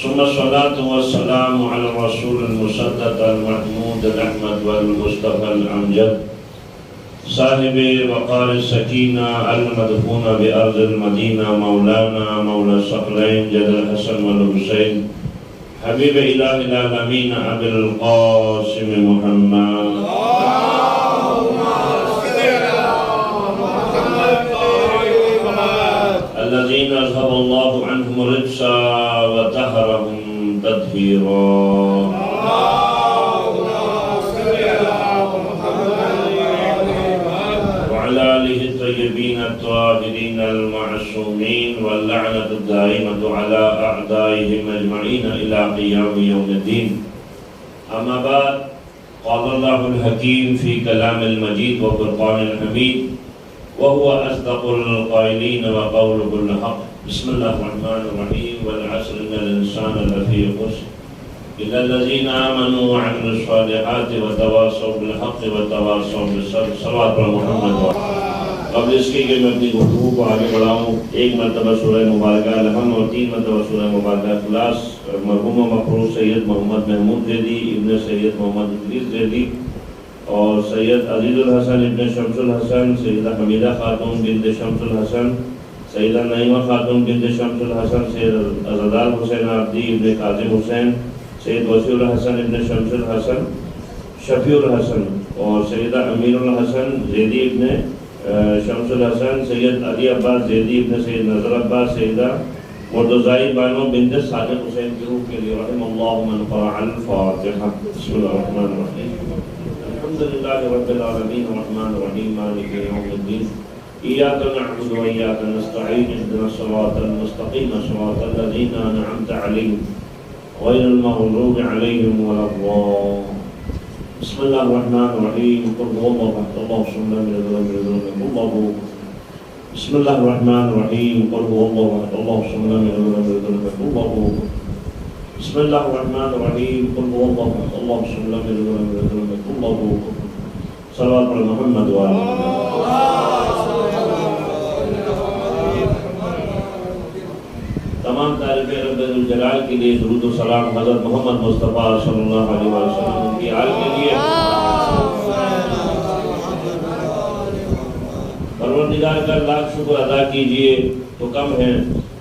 ثم الصلاة والسلام على الرسول المصدق المحمود الأحمد والمصطفى الأمجد صاحب وقار السكينة المدفون بأرض المدينة مولانا مولى الثقلين جد الحسن والحسين حبيب إله العالمين أبي القاسم محمد الذين أذهب الله عنهم الرجس وطهرهم تطهيرا وعلى آله الطيبين الطاهرين المعصومين واللعنة الدائمة على أعدائهم أجمعين إلى قيام يوم الدين. أما بعد، قال الله الحكيم في كلام المجيد وفرقان الحميد وهو أصدق القائلين وقوله الحق. بسم الله الرحمن الرحيم. والعصر إن الإنسان لفي خسر إلا الذين آمنوا وعملوا الصالحات وتواصوا بالحق وتواصوا بالصبر. صلوات محمد. قبل اس کے میں اپنی گفتگو کو آگے بڑھاؤں، ایک مرتبہ سورہ مبارکہ الحمد اور 3 مرتبہ سورہ مبارکہ اخلاص مرحوم مفروض سید محمد محمود زیدی ابن سید محمد ادریس زیدی اور سید عزیز الحسن ابن شمس الحسن، سیدہ حمیدہ خاتون بنت شمس الحسن، سیدہ نعیمہ خاتون بنت شمس الحسن، سید عزدار حسین عبدی ابن کاظم حسین، سید وسیع الحسن ابن شمس الحسن شفیع الحسن اور سیدہ امیر الحسن زیدی ابن شمس الحسن، سید علی عباس زیدی ابن سید نظر عباس، سیدہ مرتضائی بانو بنت صادق حسین کی روح کے لیے رحم اللہ من قرأ الفاتحہ. بسم اللہ الرحمن الرحیم. الحمدللہ رب العالمین الرحمن الرحیم مالک یوم الدین ایاک نعبد و ایاک نستعین اهدنا الصراط المستقیم صراط الذین انعمت علیہم غیر المغضوب علیہم ولا الضالین. بسم اللہ الرحمن الرحیم. قل هو الله احد الله الصمد لم يلد ولم يولد ولم يكن له كفوا احد. بسم الله الرحمن الرحیم. قل هو الله احد الله الصمد لم يلد ولم يولد ولم يكن له كفوا احد. بسم الله الرحمن الرحیم. قل هو الله احد الله الصمد لم يلد ولم يولد ولم يكن له كفوا احد. صلوات علی محمد و آل محمد. تمام تعریف رب الجلال کے لیے درود و سلام حضرت محمد مصطفیٰ صلی اللہ علیہ وسلم کی آل کے لیے. پروردگار کا لاکھ شکر ادا کیجئے تو کم ہے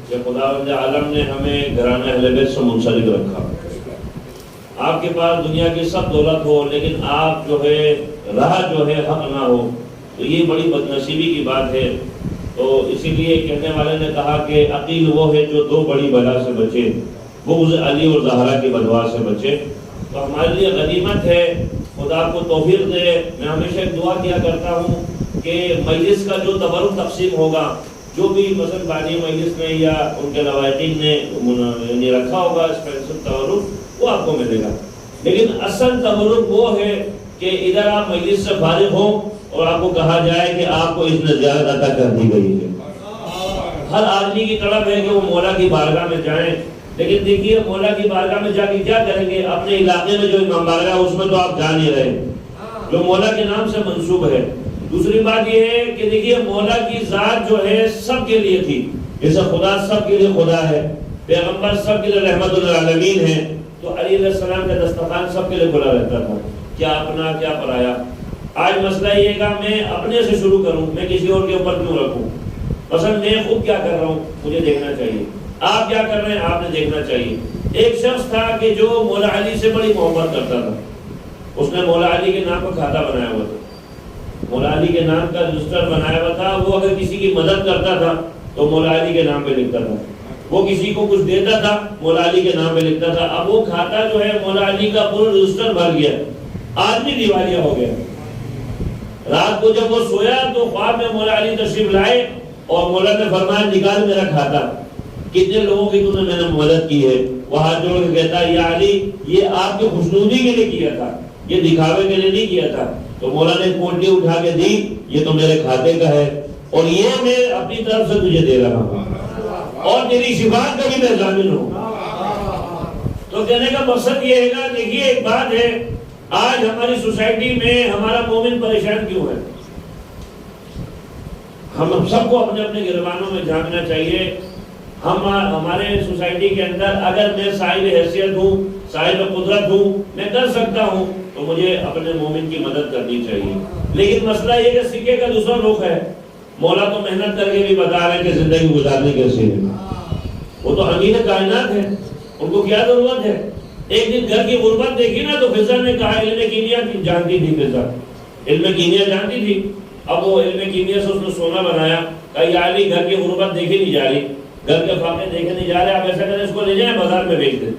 کہ خداوند عالم نے ہمیں گھرانہ اہل بیت سے منسلک رکھا. آپ کے پاس دنیا کی سب دولت ہو لیکن آپ جو ہے راہ جو ہے حق نہ ہو تو یہ بڑی بدنصیبی کی بات ہے. تو اسی لیے کہنے والے نے کہا کہ عقیل وہ ہے جو 2 بڑی بلا سے بچے، بغض علی اور زہرا کی بدوا سے بچے. تو ہمارے لیے غنیمت ہے، خدا کو توفیق دے. میں ہمیشہ ایک دعا کیا کرتا ہوں کہ مجلس کا جو تبرک تقسیم ہوگا، جو بھی مثلا بانی مجلس نے یا ان کے روایتین نے رکھا ہوگا اسپیشل تبرک، وہ آپ کو ملے گا. لیکن اصل تبرک وہ ہے کہ ادھر آپ مجلس سے فارغ ہوں اور آپ کو کہا جائے کہ آپ کو اس نے زیارت عطا کر دی گئی ہے. ہر آدمی کی طلب ہے کہ وہ مولا کی بارگاہ میں جائیں، لیکن دیکھیے مولا کی بارگاہ میں جا کے کیا کریں گے؟ اپنے علاقے میں جو امام بارگاہ ہے اس میں تو آپ جا نہیں رہے جو مولا کے نام سے منسوب ہے. دوسری بات یہ ہے کہ دیکھیے مولا کی ذات جو ہے سب کے لیے تھی، جیسے خدا سب کے لیے خدا ہے، پیغمبر سب کے لیے رحمت للعالمین ہے، تو علی علیہ السلام کا دسترخوان سب کے لیے کھلا رہتا تھا، کیا اپنا کیا پرایا. آج مسئلہ یہ کہ میں اپنے سے شروع کروں، میں کسی اور کے اوپر کیوں رکھوں؟ مثلا میں خود کیا کر رہا ہوں مجھے دیکھنا چاہیے، آپ کیا کر رہے ہیں آپ نے دیکھنا چاہیے. ایک شخص تھا کہ جو مولا علی سے بڑی محبت کرتا تھا، اس نے مولا علی کے نام کا کھاتا بنایا ہوا تھا، مولا علی کے نام کا رجسٹر بنایا ہوا تھا. وہ اگر کسی کی مدد کرتا تھا تو مولا علی کے نام پہ لکھتا تھا، وہ کسی کو کچھ دیتا تھا مولا علی کے نام پہ لکھتا تھا. اب وہ کھاتا جو ہے مولا علی کا پورا رجسٹر بھر گیا، آدمی دیوالیہ ہو گیا. رات کو جب وہ سویا تو خواب میں مولا علی تشریف لائے اور مولا نے فرمایا نکال میرا کھاتا، کتنے لوگوں کی تم نے میں نے مدد کی ہے. وہ ہاتھ جوڑ کے کہتا ہے یا علی یہ آپ کی خوشنودی کے لیے کیا تھا، یہ دکھاوے کے لیے نہیں کیا تھا. تو مولا نے کوٹی اٹھا کے دی، یہ تو میرے کھاتے کا ہے اور یہ میں اپنی طرف سے تجھے دے رہا ہوں اور تیری شفاعت کا بھی میں ضامن ہوں. تو کہنے کا مقصد یہ ہے کہ دیکھیے ایک بات ہے، آج ہماری سوسائٹی میں ہمارا مومن پریشان کیوں ہے؟ ہم سب کو اپنے اپنے گریبانوں میں جھانکنا چاہیے ہمارے سوسائٹی کے اندر اگر میں صاحب حیثیت ہوں، صاحب قدرت ہوں، میں کر سکتا ہوں، تو مجھے اپنے مومن کی مدد کرنی چاہیے۔ لیکن مسئلہ یہ کہ سکے کا دوسرا رخ ہے، مولا تو محنت کر کے بھی بتا رہے ہیں کہ زندگی گزارنے کیسے ہے، وہ تو امیر کائنات ہے، ان کو کیا ضرورت ہے؟ ایک دن گھر کی غربت دیکھی نا تو فضا نے کہا علم کیمیا جانتی تھی، فضا علم کیمیا جانتی تھی، اب وہ علم کیمیا سے اس نے سونا بنایا، کہا یا علی گھر کی غربت دیکھی نہیں جا رہی، گھر کے فاقے دیکھے نہیں جا رہے، آپ ایسا کریں اس کو لے جائیں بازار میں بیچ دیں۔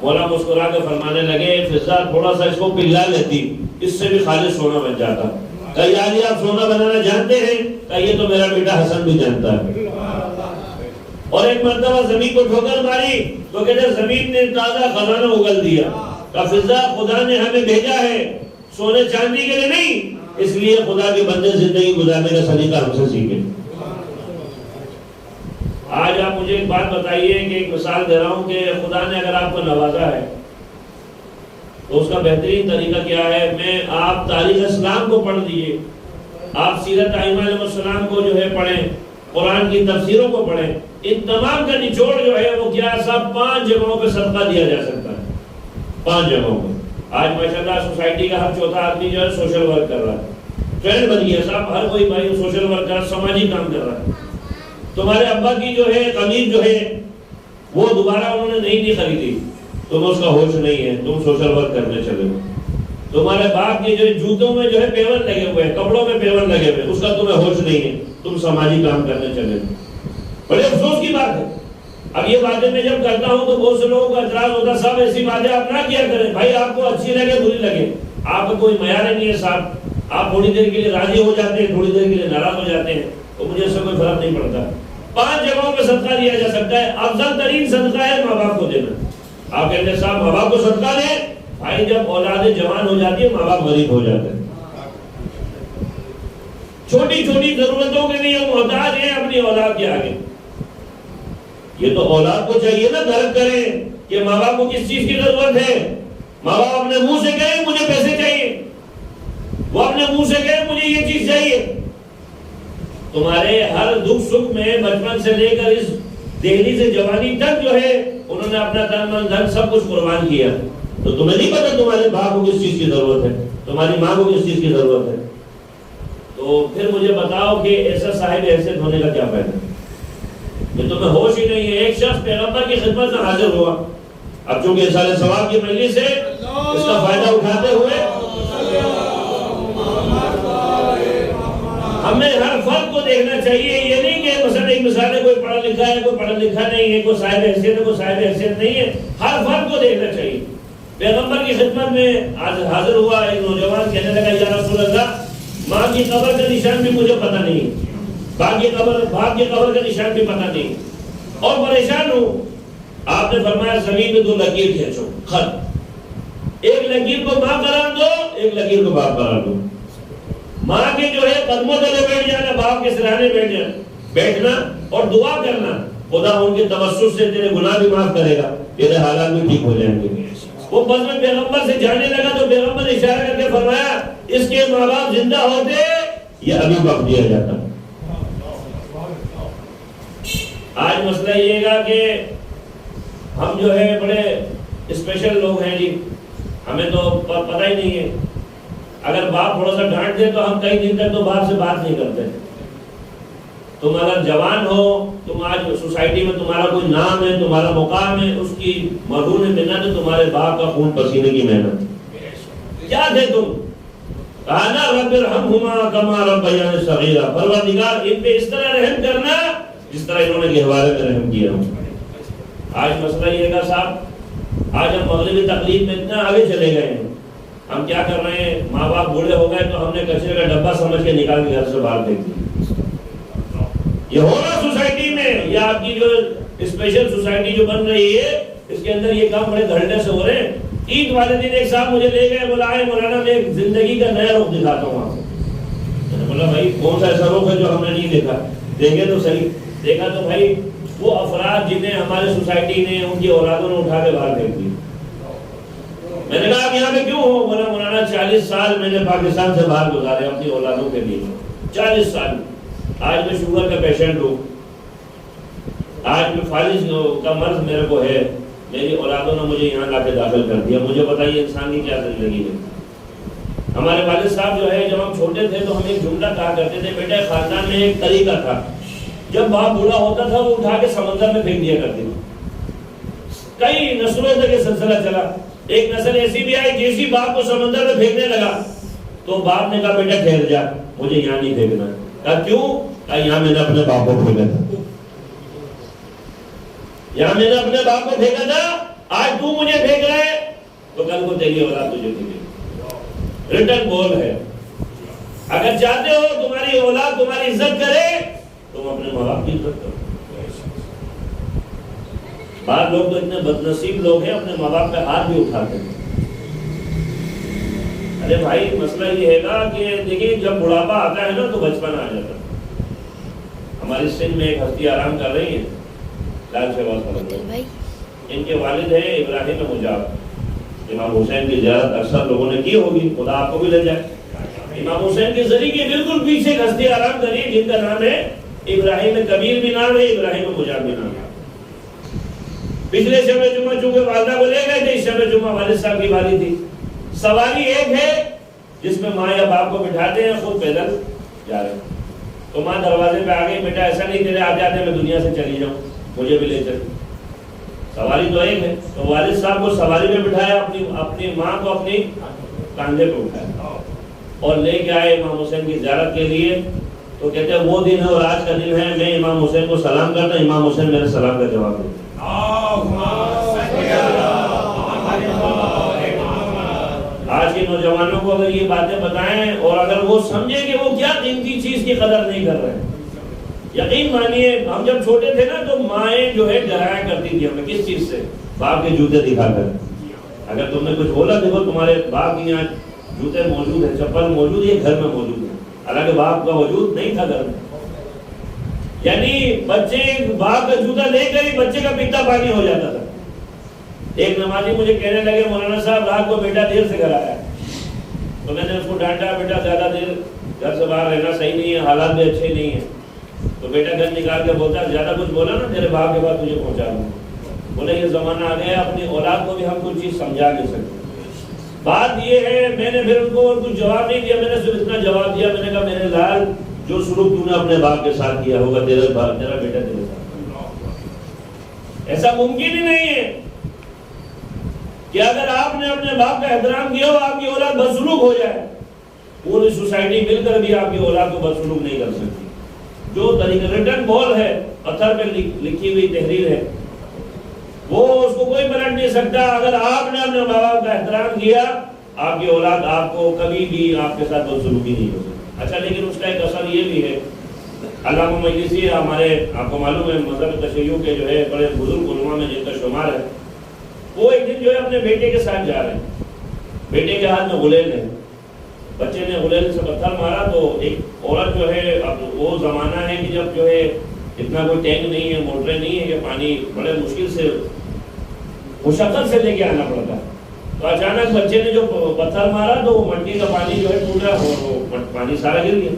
مولا مسکرا کے فرمانے لگے فضا تھوڑا سا اس کو پگھلا لیتی، اس سے بھی خالص سونا بن جاتا۔ کہا یا علی آپ سونا بنانا جانتے ہیں؟ کہا یہ تو میرا بیٹا حسن بھی جانتا ہے۔ اور ایک مرتبہ زمین کو ٹھوکر ماری تو کہتے زمین نے تازہ خزانہ اگل دیا، کہا فضا خدا نے ہمیں بھیجا ہے سونے چاندی کے لیے نہیں، اس لیے خدا کے بندے زندگی گزارنے کا سلیقہ ہم سے سیکھیں۔ آج آپ مجھے ایک بات بتائیے کہ ایک مثال دے رہا ہوں کہ خدا نے اگر آپ کو نوازا ہے تو اس کا بہترین طریقہ کیا ہے؟ میں آپ تاریخ اسلام کو پڑھ دیجئے، آپ سیرت ائمہ علیہ السلام کو جو ہے پڑھیں، قرآن کی تفسیروں کو پڑھیں، ان تمام کا نچوڑ جو ہے وہ کیا ہے؟ صاحب 5 جگہوں پہ صدقہ دیا جا سکتا ہے، 5 جگہوں پہ۔ آج ماشاءاللہ سوسائٹی کا ہر چوتھا آدمی جو ہے سوشل ورک کر رہا ہے، ٹرینڈ بن گیا صاحب، ہر کوئی بھائی سوشل ورک کر رہا ہے، سماجی کام کر رہا ہے۔ تمہارے ابا کی جو ہے قمیض جو ہے وہ دوبارہ انہوں نے نہیں خریدی، تم اس کا ہوش نہیں ہے، تم سوشل ورک کرنے چلے ہو۔ تمہارے باپ کے جو جوتوں میں جو ہے پیون لگے ہوئے ہیں، کپڑوں میں پیون لگے ہوئے، اس کا تمہیں ہوش نہیں ہے، تم سماجی کام کرنے چلے ہو۔ بڑے افسوس کی بات ہے۔ اب یہ باتیں میں جب کرتا ہوں تو بہت سے لوگوں کا اعتراض ہوتا ہے صاحب ایسی باتیں آپ نہ کیا کریں، بھائی آپ کو اچھی لگے بری لگے، آپ کا کوئی معیار نہیں ہے صاحب، آپ تھوڑی دیر کے لیے راضی ہو جاتے ہیں، تھوڑی دیر کے لیے ناراض ہو جاتے ہیں، تو مجھے اس سے کوئی فرق نہیں پڑتا۔ 5 جگہوں پہ صدقہ دیا جا سکتا ہے، افضل ترین صدقہ ہے ماں باپ کو دینا۔ آپ کہتے ہیں صاحب ماں باپ کو صدقہ دیں، بھائی جب اولاد جوان ہو جاتی ہے ماں باپ غریب ہو جاتے ہیں، چھوٹی چھوٹی ضرورتوں کے لیے محتاج ہیں اپنی اولاد کے آگے۔ یہ تو اولاد کو چاہیے نا درک کریں کہ ماں باپ کو کس چیز کی ضرورت ہے۔ ماں باپ اپنے منہ سے کہیں مجھے پیسے چاہیے، وہ اپنے منہ سے کہیں مجھے یہ چیز چاہیے۔ تمہارے ہر دکھ سکھ میں بچپن سے لے کر اس دہلی سے جوانی تک جو ہے انہوں نے اپنا تن من دھن سب کچھ قربان کیا، تو تمہیں نہیں پتا تمہارے باپ کو کس چیز کی ضرورت ہے، تمہاری ماں کو کس چیز کی ضرورت ہے۔ تو پھر مجھے بتاؤ کہ ایسا صاحب حیثیت ہونے کا کیا فائدہ؟ کہ تمہیں ہوش ہی نہیں ہے۔ ایک شخص پیغمبر کی خدمت میں حاضر ہوا، اب چونکہ اصال ثواب کی مجلس ہے اس کا فائدہ اٹھاتے ہوئے ہمیں ہر فرد کو دیکھنا چاہیے، یہ نہیں کہ مثلا ایک مثال ہے کوئی پڑھا لکھا ہے کوئی پڑھا لکھا نہیں ہے، کوئی صاحب حیثیت ہے کوئی صاحب حیثیت نہیں ہے، ہر فرد کو دیکھنا چاہیے۔ پیغمبر کی خدمت میں حاضر ہوا ایک نوجوان، کہنے لگا یا رسول اللہ ماں کی قبر کا نشان بھی مجھے پتہ نہیں، باپ کی قبر کا نشان بھی پتہ نہیں، اور پریشان ہوں۔ آپ نے فرمایا زمین میں 2 لکیر کھینچو، خط، ایک لکیر کو ماں قرار دو، ایک لکیر کو باپ قرار دو۔ ماں کے جو ہے قدموں تلے بیٹھ جانا، باپ کے سرانے بیٹھنا اور دعا کرنا، خدا ان کے توسط سے تیرے گناہ بھی معاف کرے گا، تیرے حالات بھی ٹھیک ہو جائیں گے۔ وہ بس میں پیغمبر سے جانے لگا تو پیغمبر نے اشارہ کر کے فرمایا اس کے ماں باپ زندہ ہوتے یا ابھی وقت دیا جاتا۔ آج مسئلہ یہ گا کہ ہم جو ہے بڑے اسپیشل لوگ ہیں جی، ہمیں تو پتہ ہی نہیں ہے، اگر باپ تھوڑا سا ڈانٹ دے تو ہم کئی دن تک تو باپ سے بات نہیں کرتے۔ تم اگر جوان ہو، تم آج سوسائٹی میں تمہارا کوئی نام ہے، تمہارا مقام ہے، اس کی مرہون منت ہے تمہارے باپ کا خون پسینے کی محنت۔ کیا تھے تم؟ کہا نا رب ارحمہما کما ربیانی صغیرا، پروردگار ان پہ اس طرح رحم کرنا جس طرح انہوں نے گہوارے میں رحم کیا۔ آج مسئلہ یہ ہے صاحب، آج ہم مغربی تقلید میں اتنا آگے چلے گئے ہیں، ہم کیا کر رہے ہیں، ماں باپ بوڑھے ہو گئے تو ہم نے کچرے کا ڈبہ سمجھ کے نکال کے گھر سے باہر پھینک دیا۔ یہ ہو رہا سوسائٹی میں، یہ آپ کی جو اسپیشل سوسائٹی جو بن رہی ہے اس کے اندر یہ کام بڑے گھنٹے سے ہو رہے ہیں۔ عید والے دن ایک صاحب مجھے لے گئے، بولا آئے مولانا میں ایک زندگی کا نیا رخ دکھاتا ہوں آپ کو۔ میں نے بولا بھائی کون سا ایسا رخ ہے جو ہم نے نہیں دیکھا؟ دیکھے تو صحیح۔ دیکھا تو بھائی وہ افراد جنہیں ہمارے سوسائٹی نے ان کی اولادوں نے اٹھا کے باہر پھینک دی۔ میں نے کہا آپ یہاں پہ کیوں ہو؟ بولا مولانا 40 سال میں نے پاکستان سے باہر گزارے اپنی اولادوں کے لیے، 40 سال۔ آج میں شوگر کا پیشنٹ ہوں، آج میں فالج کا مرض میرے کو ہے، میری اولادوں نے مجھے یہاں لا کے داخل کر دیا، مجھے بتائیے انسان کی کیا زندگی ہے۔ ہمارے والد صاحب جو ہے جب ہم چھوٹے تھے تو ہم ایک جملہ کہا کرتے تھے، بیٹا خاندان میں ایک طریقہ تھا، جب باپ بوڑھا ہوتا تھا وہ اٹھا کے سمندر میں پھینک دیا کرتے تھے۔ کئی نسلوں تک یہ سلسلہ چلا، ایک نسل ایسی بھی آئی جیسی باپ کو سمندر میں پھینکنے لگا تو باپ نے کہا بیٹا ٹھہر جا، مجھے یہاں نہیں پھینکنا۔ کہا کیوں؟ کہا یہاں میں نے اپنے باپ کو پھینکا تھا، یہاں میں نے اپنے باپ کو پھینکا تھا، آج تو مجھے پھینک رہا ہے تو کل کو تیری اولاد تجھے پھینکے۔ ریٹرن بول ہے، اگر چاہتے ہو تمہاری اولاد تمہاری عزت کرے تم اپنے ماں باپ کی عزت کرو۔ بعض لوگ تو اتنے بد نصیب لوگ ہیں اپنے ماں باپ پہ ہاتھ بھی اٹھاتے ہیں۔ ارے بھائی مسئلہ یہ ہے نا کہ دیکھیے جب بڑھاپا آتا ہے نا تو بچپن آ جاتا ہے۔ ہماری سندھ میں ایک ہستی آرام کر رہی ہے، لال شہباز خان، ان کے والد ہیں ابراہیم مجاب۔ امام حسین کی زیارت اکثر لوگوں نے کی ہوگی، خدا آپ کو بھی لے جائے۔ امام حسین کے ذریعے کے بالکل پیچھے ایک ہستی آرام کری جن کا نام ہے ابراہیم کبیر بھی نام ہے، ابراہیم مجاب بھی نام ہے۔ پچھلے شب جمعہ چونکہ والدہ کو لے گئے تھے، اس شب جمعہ والد صاحب کی باری تھی۔ سواری ایک ہے جس میں ماں یا باپ کو بٹھاتے ہیں، خود پیدل جا رہے ہیں، تو ماں دروازے پہ آ گئی، بیٹا ایسا نہیں تیرے آ جاتے میں دنیا سے چلی جاؤں، مجھے بھی لے چل۔ سواری تو ایک ہے، تو والد صاحب کو سواری میں بٹھایا، اپنی ماں کو اپنی کاندھے پہ اٹھایا اور لے کے آئے امام حسین کی زیارت کے لیے۔ تو کہتے ہیں وہ دن ہے اور آج کا دن ہے، میں امام حسین کو سلام کرتا ہوں، امام حسین میرے سلام کا جواب دیتے۔ آج کے نوجوانوں کو اگر یہ باتیں بتائیں اور اگر وہ سمجھیں کہ وہ کیا قیمتی چیز کی قدر نہیں کر رہے ہیں، یقین مانیے ہم جب چھوٹے تھے نا تو مائیں جو ہے ڈرایا کرتی تھی ہمیں، کس چیز سے؟ باپ کے جوتے دکھا کر۔ اگر تم نے کچھ بولا دیکھو تمہارے باپ کے یہاں جوتے موجود ہیں، چپل موجود ہے، گھر میں موجود ہے، حالانکہ باپ کا وجود نہیں تھا گھر میں۔ یعنی بچے باپ کا جوتا لے کر ہی بچے کا پیتا پانی ہو جاتا تھا۔ ایک نمازی مجھے کہنے لگے مولانا صاحب رات کو بیٹا دیر سے گھر آیا، تو میں نے اس کو ڈانٹا، بیٹا زیادہ دیر گھر سے باہر رہنا صحیح نہیں ہے، حالات بھی اچھے نہیں ہیں۔ تو بیٹا گھر نکال کے بولتا زیادہ کچھ بولا نا تیرے باپ کے بعد تجھے پہنچا دوں۔ بولے یہ زمانہ آ گیا، اپنی اولاد کو بھی ہم کچھ چیز سمجھا نہیں سکتے۔ بات یہ ہے میں نے پھر ان کو کچھ جواب نہیں دیا، میں نے صرف اتنا جواب دیا، میں نے کہا میرے لال جو سلوک تو نے اپنے باپ کے ساتھ کیا ہوگا تیرا بیٹا تیرے ساتھ۔ ایسا ممکن ہی نہیں ہے کہ اگر آپ نے اپنے باپ کا احترام کیا ہو آپ کی اولاد بدسلوک ہو جائے۔ پوری سوسائٹی مل کر بھی آپ کی اولاد کو بدسلوک نہیں کر سکتی۔ جو طریقہ ریٹرن بال ہے، پتھر پہ لکھی ہوئی تحریر ہے، وہ اس کو کوئی پلٹ نہیں سکتا۔ اگر آپ نے اپنے ماں باپ کا احترام کیا آپ کی اولاد آپ کو کبھی بھی آپ کے ساتھ بدسلوکی نہیں ہو سکتی۔ اچھا لیکن اس کا ایک اثر یہ بھی ہے، علامہ مجلسی ہمارے آپ کو معلوم ہے مذہب تشیع کے جو ہے بڑے بزرگ علماء میں جن کا شمار ہے، وہ ایک دن جو ہے اپنے بیٹے کے ساتھ جا رہے ہیں، بیٹے کے ہاتھ میں غلیل ہے، بچے نے غلیل سے پتھر مارا تو ایک عورت جو ہے، اب وہ زمانہ ہے کہ جب جو ہے اتنا کوئی ٹینک نہیں ہے، موٹریں نہیں ہے کہ پانی بڑے مشکل سے مشقت سے لے کے آنا پڑتا ہے، تو اچانک بچے نے جو پتھر مارا تو وہ مٹی کا پانی جو ہے ٹوٹا اور وہ پانی سارا گر گیا۔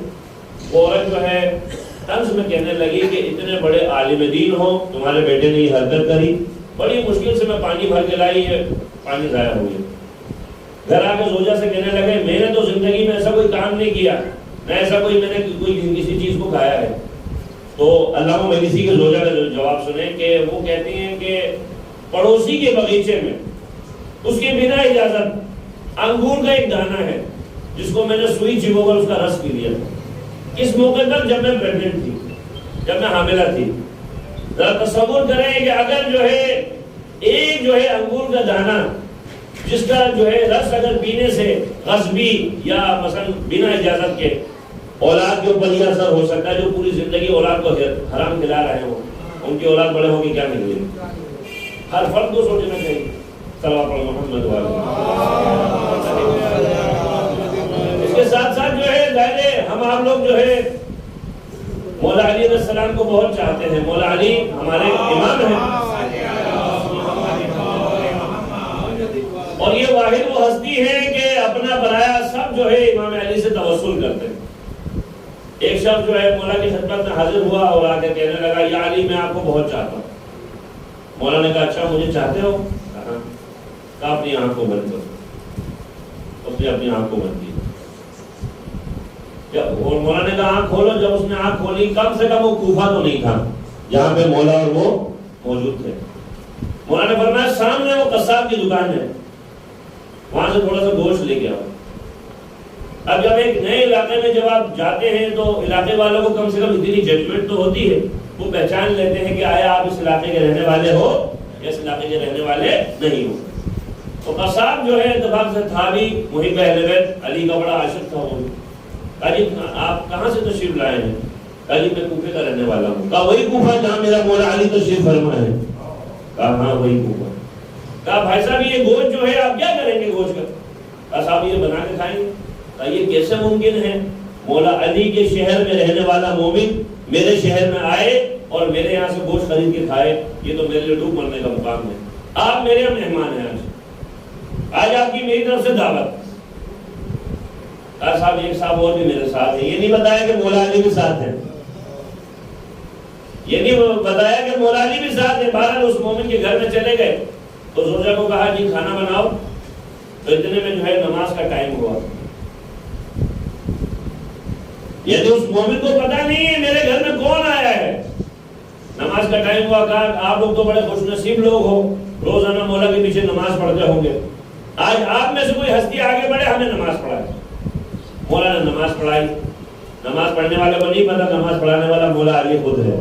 وہ عورت جو ہے طنز میں کہنے لگی کہ اتنے بڑے عالم دین ہو، تمہارے بیٹے نے یہ حرکت کری، بڑی مشکل سے میں پانی بھر کے لائی ہے، پانی ضائع ہو گیا۔ گھر آ کے زوجہ سے کہنے لگے میں نے تو زندگی میں ایسا کوئی کام نہیں کیا، نہ ایسا کوئی میں نے کسی چیز کو کھایا ہے۔ تو علامہ مجلسی کے زوجہ کا جواب سنیں کہ وہ کہتی ہیں کہ پڑوسی کے باغیچے میں اس کے بنا اجازت انگور کا ایک دانہ ہے جس کو میں نے سوئی چبو کر اس کا رس پی لیا تھا، اس موقع پر جب میں پریگننٹ تھی، جب میں حاملہ تھی۔ ذرا تصور کریں کہ اگر جو ہے ایک جو ہے انگور کا دانہ جس کا جو ہے رس اگر پینے سے غصبی یا مثلا بنا اجازت کے اولاد کے اوپر یہ اثر ہو سکتا ہے، جو پوری زندگی اولاد کو حرام کھلا رہے ہوں، ان کی اولاد بڑے ہوگی کیا ملے گی؟ ہر فرد کو سوچنا چاہیے۔ صلوات پڑھو محمد والے۔ اس کے ساتھ ساتھ جو ہے ظاہر ہم آپ لوگ جو ہے مولا علی علیہ السلام کو بہت چاہتے ہیں، مولا علی ہمارے امام ہیں، اور یہ واحد وہ ہستی ہے کہ اپنا بنایا سب جو ہے امام علی سے توسل کرتے ہیں۔ ایک شخص جو ہے مولا کی خدمت میں حاضر ہوا اور آ کے کہنے لگا یا علی میں آپ کو بہت چاہتا ہوں. مولا نے کہا اچھا مجھے چاہتے ہو؟ کہا اپنی آنکھ کو بند کرو. اس نے اپنی آنکھ کو بند کی اور مولا نے کہا آنکھ کھولو. جب اس نے آنکھ کھولی کم سے کم وہ کوفہ تو نہیں تھا جہاں پہ مولا اور وہ موجود تھے. مولا نے فرمایا سامنے وہ قصاب کی دکان ہے, وہاں سے تھوڑا سا گوشت لے کے آؤ. اب جب ایک نئے علاقے میں جب آپ جاتے ہیں تو علاقے والوں کو کم سے کم اتنی ججمنٹ تو ہوتی ہے, وہ پہچان لیتے ہیں کہ آیا آپ اس علاقے کے رہنے والے ہو یا اس علاقے کے رہنے والے نہیں ہو. تو قصاب جو ہے اتفاق سے تھا بھی محب اہل بیت, علی کا بڑا عاشق تھا. وہ کہا جی آپ کہاں سے تشریف لائے ہیں؟ کہا جی میں کوفے کا رہنے والا ہوں. کہا وہی کوفہ جہاں میرا مولا علی تشریف فرما ہے؟ کہا ہاں وہی کوفہ. کہا بھائی صاحب یہ گوشت جو ہے آپ کیا کریں گے گوشت کا؟ کہا صاحب یہ بنا کے کھائیں گے. کہا یہ کیسے ممکن ہے؟ مولا علی کے شہر میں رہنے والا مومن میرے شہر میں آئے اور میرے یہاں سے گوشت خرید کے کھائے, یہ تو میرے لیے ڈوب مرنے کا مقام ہے. آپ میرے یہاں مہمان ہیں, آج آپ کی میری طرف سے دعوت. کہا صاحب ایک صاحب اور بھی میرے ساتھ ہے. یہ نہیں بتایا کہ مولا علی بھی ساتھ ہے, یہ نہیں بتایا کہ مولا علی بھی ساتھ ہے. بہرحال اس مومن کے گھر میں چلے گئے تو زوجہ کو کہا جی کھانا بناؤ. تو اتنے میں جو ہے نماز کا ٹائم ہوا. یعنی اس مومن کو پتا نہیں ہے میرے گھر میں کون آیا ہے. نماز کا ٹائم ہوا. کہا آپ لوگ تو بڑے خوش نصیب لوگ ہو, روزانہ مولا کے پیچھے نماز پڑھتے ہوں گے. آج آپ میں سے کوئی ہستی آگے بڑھے ہمیں نماز پڑھائے. مولا نے نماز پڑھائی. نماز پڑھنے والے کو نہیں پتا نماز پڑھانے والا مولا علی خود ہے.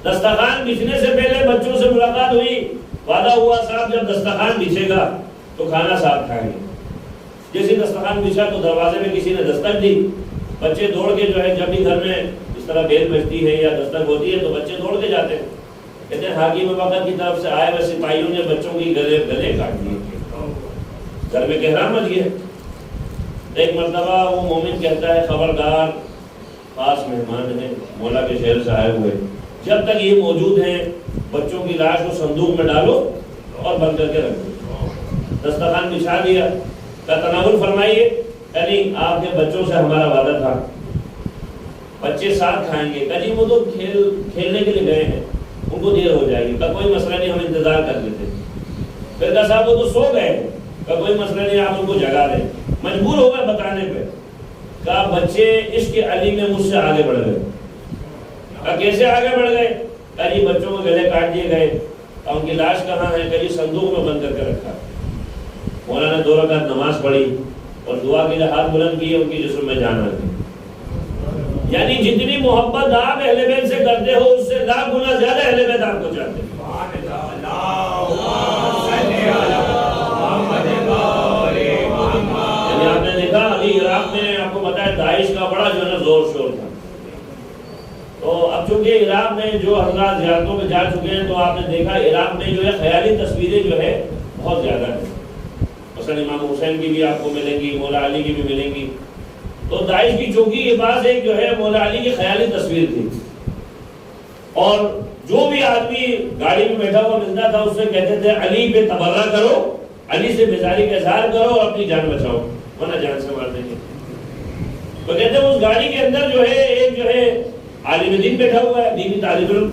دسترخوان بچھنے سے پہلے بچوں سے ملاقات ہوئی. وعدہ ہوا صاحب جب دسترخوان بچھے گا تو کھانا صاحب کھائیں گے. جیسے دسترخوان بچھا تو دروازے میں کسی نے دستک دی. بچے دوڑ کے جو ہے جب بھی گھر میں اس طرح بیل بجتی ہے یا دستک ہوتی ہے تو بچے دوڑ کے جاتے ہیں. کہتے ہیں حاکم وقت کی طرف سے آئے ہوئے سپاہیوں نے بچوں کی گلے کاٹ دیے. گھر میں کہرام مچ گیا. ایک مرتبہ وہ مومن کہتا ہے خبردار خاص مہمان ہیں مولا کے شہر سے آئے ہوئے, جب تک یہ موجود ہیں بچوں کی لاش کو صندوق میں ڈالو اور بند کر کے رکھ دو. دسترخوان بچھا دیا. کا تناول فرمائیے, یعنی آپ کے بچوں سے ہمارا وعدہ تھا بچے ساتھ کھائیں گے. کہ جی وہ تو کھیلنے کے لیے گئے ہیں, ان کو دیر ہو جائے گی. کہ کوئی مسئلہ نہیں ہم انتظار کر لیتے. پھر کہا صاحب وہ تو سو گئے. کہ کوئی مسئلہ نہیں آپ ان کو جگا دیں. مجبور ہو گئے بتانے پہ. کہا بچے عشق علی میں مجھ سے آگے بڑھ گئے. کہا کیسے آگے بڑھ گئے؟ کہا جی بچوں کو گلے کاٹ دیے گئے. ان کی لاش کہاں ہے؟ کہ جی صندوق میں بند کر کے رکھا. مولانا نے 2 رکعت نماز پڑھی اور دعا کے لیے ہاتھ بلند کیے, ان کی جسم میں جان آ گئی. یعنی جتنی محبت آپ اہل بیت سے کرتے ہو اس سے لاکھ گنا زیادہ اہل بیت آپ کو چاہتے ہیں. یعنی آپ نے دیکھا ابھی عراق میں آپ کو پتا ہے داعش کا بڑا جو ہے نا زور شور تھا. تو اب چونکہ عراق میں جو حضرات زیارتوں میں جا چکے ہیں تو آپ نے دیکھا عراق میں جو ہے خیالی تصویریں جو ہے بہت زیادہ ہیں. مثلا امام حسین کی بھی آپ کو ملیں گی, مولا علی کی بھی ملیں گی. تو داعش کی چوکی کے پاس ایک جو ہے مولا علی کی خیالی تصویر تھی, اور جو بھی آدمی گاڑی میں بیٹھا ہوا ملتا تھا اس سے کہتے تھے علی پہ تبرہ کرو, علی سے بیزاری کا اظہار کرو اور اپنی جان بچاؤ ورنہ جان سے مار دیں گے. تو کہتے ہیں اس گاڑی کے اندر جو ہے ایک جو ہے عالم دین بیٹھا ہوا ہے, دینی طالب علم,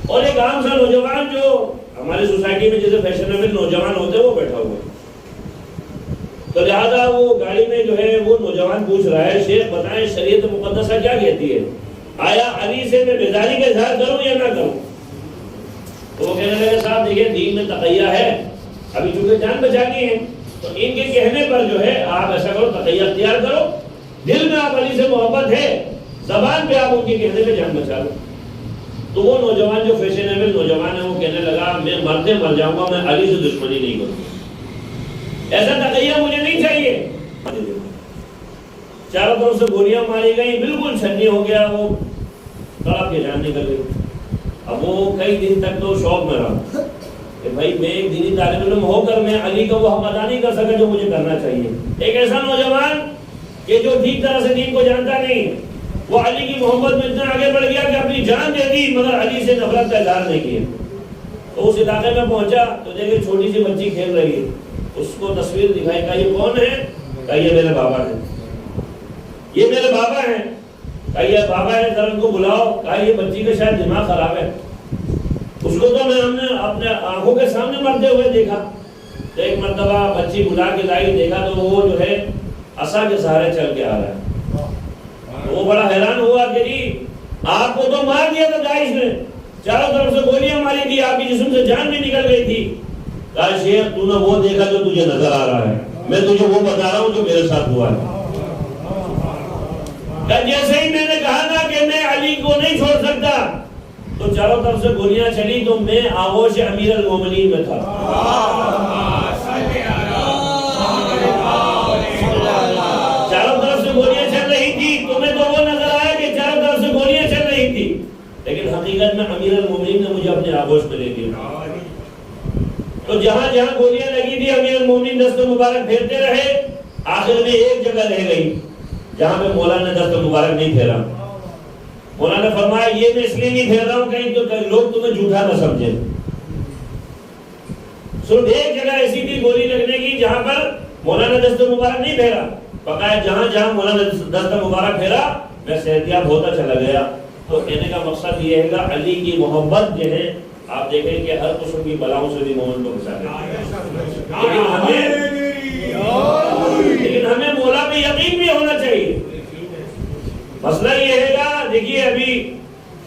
اور ایک عام سا نوجوان جو ہماری سوسائٹی میں جیسے فیشنیبل نوجوان ہوتے ہیں وہ بیٹھا ہوا ہے. تو لہذا وہ گاڑی میں جو ہے وہ نوجوان پوچھ رہا ہے شیخ بتائیں شریعت مقدسہ کیا کہتی ہے, آیا علی سے میں بیزاری کا اظہار کروں یا نہ کروں؟ تو وہ کہنے لگے صاحب دیکھیں دین میں تقیہ ہے, ابھی چونکہ جان بچانی ہے تو ان کے کہنے پر جو ہے آپ ایسا کرو تقیہ اختیار کرو, دل میں آپ علی سے محبت ہے, زبان پہ آپ ان کے کہنے پہ جان بچا لو. تو وہ نوجوان جو فیشنیبل نوجوان ہے وہ کہنے لگا میں مرتے مر جاؤں گا, میں علی سے دشمنی نہیں کروں, ایسا تقیہ مجھے نہیں چاہیے. چاروں طرف سے گولیاں ماری گئی, بالکل چھنی ہو گیا, وہ تڑپ کے جان نکل گئی. اب وہ کئی دن تک تو شوق میں رہا کہ بھائی میں ایک دینی طالب علم ہو کر میں علی کا وہ حق ادا نہیں کر سکا جو مجھے کرنا چاہیے. ایک ایسا نوجوان کہ جو ٹھیک طرح سے دین کو جانتا نہیں, وہ علی کی محبت میں اتنا آگے بڑھ گیا کہ اپنی جان دے دی مگر علی سے نفرت کا اظہار نہیں کیا. تو اس علاقے میں پہنچا تو دیکھے چھوٹی سی بچی کھیل رہی ہے, اس کو تصویر دکھائی, کہا یہ کون ہے؟ کہا یہ میرے بابا ہے. یہ میرے بابا ہیں. کہا یہ بابا ہے ذرا ان کو بلاؤ. کہا یہ بچی کا شاید دماغ خراب ہے. اس کو تو ہم نے اپنے آنکھوں کے سامنے مرتے ہوئے دیکھا. تو ایک مرتبہ بچی بلا کے لائی, دیکھا تو وہ جو ہے عصا کے سہارے چل کے آ رہا ہے. وہ بڑا حیران ہوا کہ جی آپ کو تو مار دیا تھا داعش نے, چاروں طرف سے گولیاں ماری تھی, آپ کی جسم سے جان بھی نکل گئی تھی. کہا شیخ تو نے وہ دیکھا جو تجھے نظر آ رہا ہے, میں تجھے وہ بتا رہا ہوں جو میرے ساتھ ہوا ہے. جیسے ہی میں نے کہا نا کہ میں علی کو نہیں چھوڑ سکتا, تو چاروں طرف سے گولیاں چلی, تو میں آغوش امیر المومنین میں تھا. چاروں طرف سے گولیاں چل رہی تھی, تمہیں تو وہ نظر آیا کہ چاروں طرف سے گولیاں چل رہی تھی, لیکن حقیقت میں امیر المومنین نے مجھے اپنے آغوش میں لے لیا. تو جہاں جہاں گولیاں لگی تھی امیر المومنین دست مبارک پھیرتے رہے. آخر میں ایک جگہ رہ گئی جہاں پہ مولانا نے دست مبارک نہیں پھیرا. مولانا نے فرمایا یہ میں اس لیے نہیں پھیر رہا ہوں کہیں تو لوگ تمہیں جھوٹا نہ سمجھیں. صرف ایک جگہ ایسی تھی گولی لگنے کی جہاں پر مولانا نے دست مبارک نہیں پھیرا. بقایا جہاں جہاں مولانا نے دست مبارک پھیرا میں صحتیاب ہوتا چلا گیا. تو کہنے کا مقصد یہ ہے کہ علی کی محبت جو ہے آپ دیکھیں کہ ہر قسم کی بلاؤں سے بھی مومن کو بچا ہے. لیکن ہمیں مولا پہ یقین بھی ہونا چاہیے. مسئلہ یہ ہے گا, دیکھیے ابھی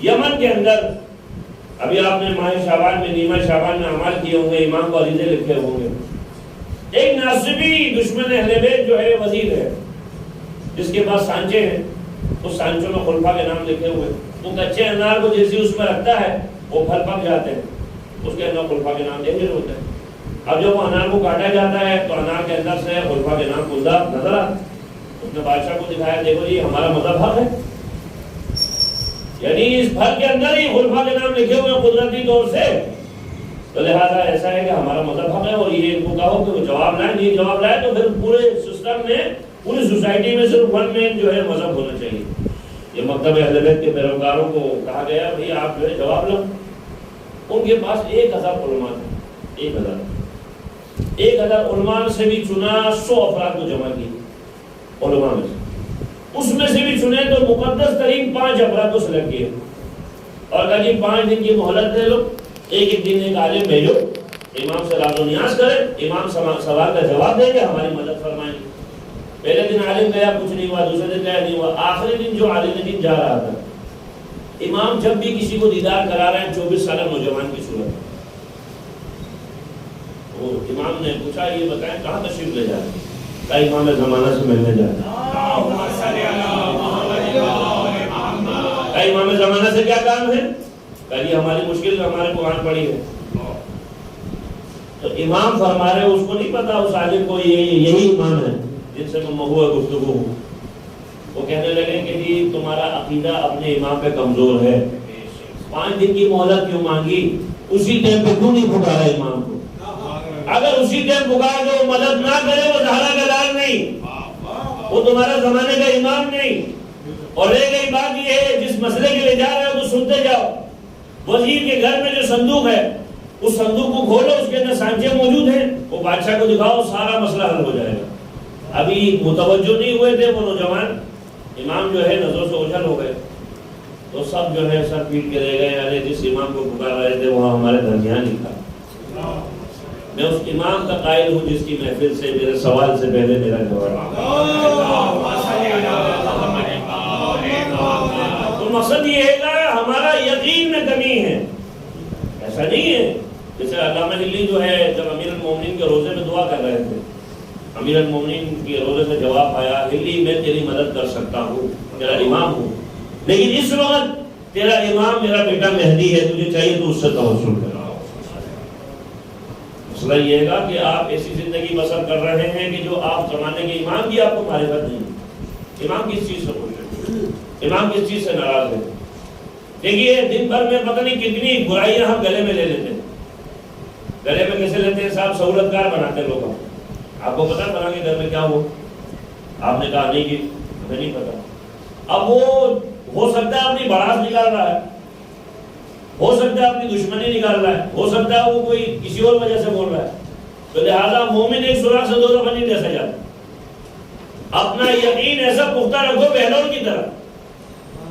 یمن کے اندر ابھی آپ نے ماہ شعبان میں نیمہ شعبان میں اعمال کیے ہوں گے, امام کو عریضے لکھے ہوں گے. ایک ناصبی دشمن اہل بیت جو ہے وزیر ہے, جس کے پاس سانچے ہیں, اس سانچوں میں خلفاء کے نام لکھے ہوئے. وہ کچے انار کو جیسے اس میں رکھتا ہے وہ پھل پک جاتے ہیں, اس کے اندر خلفاء کے نام ظاہر ہوتے ہیں. اب جب وہ انار کو کاٹا جاتا ہے تو انار کے اندر سے خلفاء کے نام کندہ نظر آتا. اس نے بادشاہ کو دکھایا, دیکھو جی ہمارا مذہب حق ہے, یعنی اس پھل کے اندر ہی خلفاء کے نام لکھے ہوئے قدرتی طور سے, تو لہٰذا ایسا ہے کہ ہمارا مذہب حق ہے. اور یہ ان کو کہو کہ وہ جواب لائیں, نہیں جواب لائے تو پھر پورے سسٹم میں پوری سوسائٹی میں صرف ون مین جو ہے مذہب ہونا چاہیے. یہ مکتب اہل بیت کے پیروکاروں کو کہا گیا بھئی آپ جو ہے جواب لو. ان کے پاس 1000 علماء تھے, 1000 علماء سے بھی چنا 100 افراد کو جمع کی علماء میں سے. اس میں سے بھی چنے تو مقدس ترین 5 افراد کو سلیکٹ کیے اور کہا جی 5 دن کی مہلت دے لو, ایک دن ایک عالم بھیجو, امام سے راز و نیاز کرے, امام سوال کا جواب دیں گے, ہماری مدد فرمائیں گے. پہلے دن عالم گیا کچھ نہیں ہوا, دوسرے دن گیا نہیں ہوا, آخری دن جو عالم دن جا رہا تھا, امام جب بھی کسی کو دیدار کرا رہے ہیں 24 سالہ نوجوان کی صورت, وہ امام نے پوچھا یہ بتائیں کہاں تشریف لے جا رہے ہیں؟ کہا امام زمانہ سے ملنے جا رہے ہیں. کہا امام زمانہ سے کیا کام ہے؟ کہا یہ ہماری مشکل ہمارے قرآن پڑھی ہے. تو امام فرما رہے, اس کو نہیں پتا اس عالم کو یہی امام ہے جن سے ممنوع گفتگو ہو. وہ کہنے لگے کہ جی تمہارا عقیدہ اپنے امام پہ کمزور ہے, 5 دن کی مہلت کیوں مانگی, اسی ٹائم پہ کیوں نہیں پکارا امام کو؟ اگر اسی ٹائم پکار دو مدد نہ کرے وہ زہرا کا لال نہیں, وہ تمہارا زمانے کا امام نہیں. اور رہ گئی بات یہ ہے جس مسئلے کے لیے جا رہے ہو تو سنتے جاؤ. وزیر کے گھر میں جو صندوق ہے اس صندوق کو کھولو, اس کے اندر سانچے موجود ہیں, وہ بادشاہ کو دکھاؤ, سارا مسئلہ حل ہو جائے گا. ابھی متوجہ نہیں ہوئے تھے وہ نوجوان, امام جو ہے نظروں سے اوجھل ہو گئے, تو سب جو ہے سر پیٹ کے رہ گئے, یعنی جس امام کو پکار رہے تھے وہاں ہمارے درمیان ہی تھا. میں اس امام کا قائل ہوں جس کی محفل سے میرے سوال سے پہلے میرا جواب. تو مقصد یہ ہے کہ ہمارا یقین میں کمی ہے. ایسا نہیں ہے جیسے علامہ ہلی جو ہے جب امیر المومنین کے روزے میں دعا کر رہے تھے, امیر المومنین کے روزے سے جواب آیا, ہلی میں تیری مدد کر سکتا ہوں, تیرا امام ہوں, لیکن اس وقت تیرا امام میرا بیٹا مہدی ہے, تجھے چاہیے تو اس سے توسل کر. مسئلہ یہ ہے کہ آپ ایسی زندگی بسر کر رہے ہیں کہ جو آپ زمانے کے امام بھی آپ کو معرفت نہیں. امام کس چیز سے خوش ہے, امام کس چیز سے ناراض ہے؟ دیکھیے دن بھر میں پتہ نہیں کتنی برائیاں ہم گلے میں لے لیتے ہیں. گلے میں کیسے لیتے ہیں صاحب؟ سہولت کار بناتے ہیں لوگ. آپ کو پتا بنا کے گھر میں کیا ہو, آپ نے کہا نہیں کہ ہمیں نہیں پتا. اب وہ ہو سکتا ہے اپنی بڑاس نکال رہا ہے, ہو سکتا ہے اپنی دشمنی نکال رہا ہے, ہو سکتا ہے وہ کوئی کسی اور وجہ سے بول رہا ہے. تو لہٰذا مومن ایک سوراخ سے 2 دفعہ نہیں ڈسا جاتا. اپنا یقین ایسا پختہ رکھو بہلول کی طرح.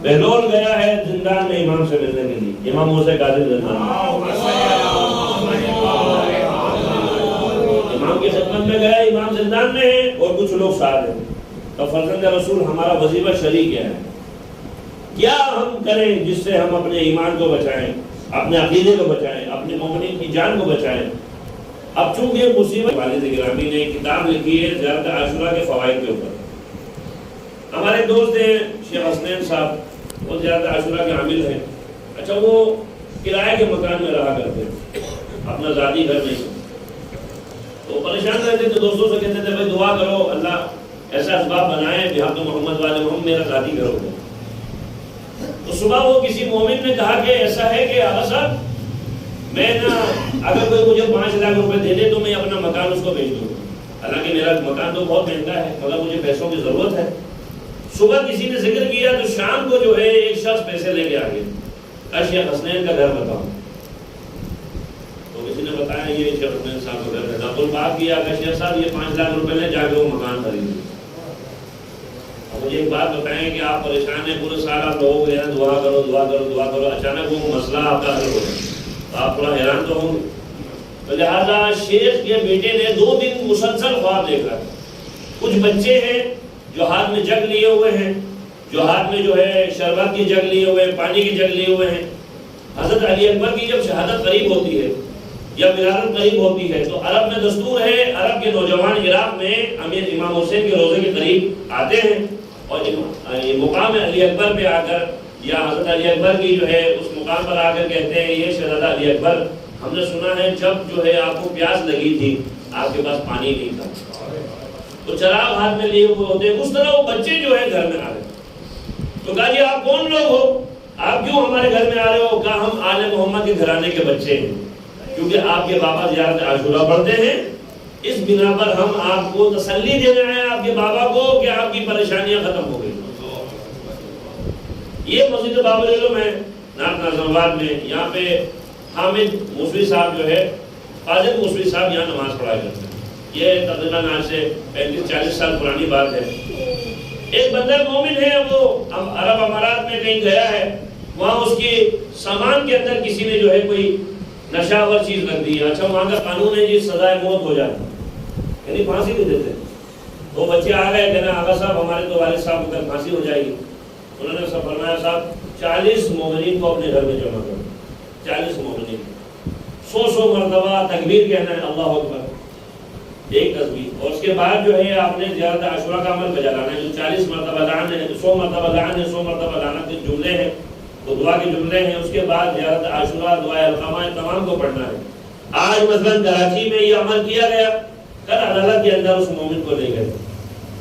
بہلول گیا ہے زندان میں امام سے ملنے کے لیے، امام موسیٰ کاظم زندان میں، امام کی خدمت میں گیا، امام زندان میں ہے اور کچھ لوگ ساتھ ہیں. تو فرزند رسول ہمارا وظیفہ شرعی کیا ہے؟ کیا ہم کریں جس سے ہم اپنے ایمان کو بچائیں، اپنے عقیدے کو بچائیں، اپنے مومنین کی جان کو بچائیں؟ اب چونکہ مصیبت، والد گرامی نے کتاب لکھی ہے زیارت عاشوراء کے فوائد کے اوپر. ہمارے دوست ہیں شیخ حسنین صاحب، وہ زیارت عاشوراء کے عامل ہیں. اچھا، وہ کرائے کے مکان میں رہا کرتے ہیں، اپنا ذاتی گھر نہیں. تو پریشان رہتے تو دوستوں سے کہتے تھے بھائی دعا کرو اللہ ایسا اسباب بنائے بحق محمد والے محمد میرا ذاتی گھر ہو جائے. تو صبح وہ کسی مومن نے کہا کہ ایسا ہے کہ آغا صاحب میں نا اگر کوئی مجھے 5 لاکھ روپے دے دے تو میں اپنا مکان اس کو بھیج دوں گا، حالانکہ میرا مکان تو بہت مہنگا ہے مگر مجھے پیسوں کی ضرورت ہے. صبح کسی نے ذکر کیا تو شام کو جو ہے ایک شخص پیسے لے کے آ گیا، شیخ حسنین کا گھر بتاؤ. تو کسی نے بتایا یہ شیخ حسنین صاحب کا گھر ہے. تو بات کیا کہ شیخ صاحب یہ 5 لاکھ روپے لے جا کے وہ مکان خریدیں. مجھے ایک بات بتائیں کہ آپ پریشان ہیں پورے سال آپ لوگوں کے دعا کرو دعا کرو دعا کرو، اچانک وہ مسئلہ آپ کا حل ہو جائے تو آپ تھوڑا حیران تو ہوں گے. تو لہٰذا شیخ کے بیٹے نے 2 دن مسلسل خواب دیکھا. کچھ بچے ہیں جو ہاتھ میں جگ لیے ہوئے ہیں، جو ہاتھ میں جو ہے شربت کی جگ لیے ہوئے ہیں، پانی کی جگ لیے ہوئے ہیں. حضرت علی اکبر کی جب شہادت قریب ہوتی ہے یا ولادت قریب ہوتی ہے تو عرب میں دستور ہے، عرب کے نوجوان عراق میں امیر امام حسین کے روزے کے قریب آتے ہیں اور یہ مقام علی اکبر پہ آ کر یا حضرت علی اکبر کی جو ہے اس مقام پر آ کر کہتے ہیں یہ شہزادہ علی اکبر ہم نے سنا ہے جب جو ہے آپ کو پیاس لگی تھی آپ کے پاس پانی نہیں تھا تو چراغ ہاتھ میں لیے ہوئے ہوتے ہیں. اس طرح وہ بچے جو ہے گھر میں آ رہے تو کہا جی آپ کون لوگ ہو، آپ کیوں ہمارے گھر میں آ رہے ہو؟ کہا ہم آل محمد کے گھرانے کے بچے ہیں، کیونکہ آپ کے بابا زیارت عاشوراء پڑھتے ہیں، اس بنا پر ہم آپ کو تسلی دینے آئے آپ کے بابا کو کہ آپ کی پریشانیاں ختم ہو گئی. یہ مسجد باب العلم ہے نعت ناظم آباد میں. یہاں پہ حامد موسوی صاحب جو ہے، فاضل موسوی صاحب یہاں نماز پڑھایا کرتے ہیں. یہ تقریباً آج سے 35-40 سال پرانی بات ہے. ایک بندہ مومن ہے، وہ عرب امارات میں کہیں گیا ہے، وہاں اس کی سامان کے اندر کسی نے جو ہے کوئی نشہ آور چیز رکھ دی. اچھا وہاں کا قانون ہے جی سزائے موت ہو جاتی، یعنی پھانسی نہیں دیتے. وہ بچے آ گئے کہنا آقا صاحب ہمارے تو والد صاحب کو کل پھانسی ہو جائے گی. انہوں نے فرمایا صاحب 40 مومنین کو اپنے گھر میں جمع کرو، 40 مومنین 100 مرتبہ تکبیر کہنا ہے اللہ اکبر، ایک تصویر، اور اس کے بعد جو ہے آپ نے زیارت عاشوراء کا عمل بجا لانا ہے. جو 40 مرتبہ لعن ہے، 100 مرتبہ لعن ہے، 100 مرتبہ لعنت کے جملے ہیں، تو دعا کے جملے ہیں. اس کے بعد زیارت عاشوراء دعائے القامہ تمام کو پڑھنا ہے. آج مثلا کراچی میں یہ عمل کیا گیا، کل عدالت کے اندر اس مومن کو لے گئے،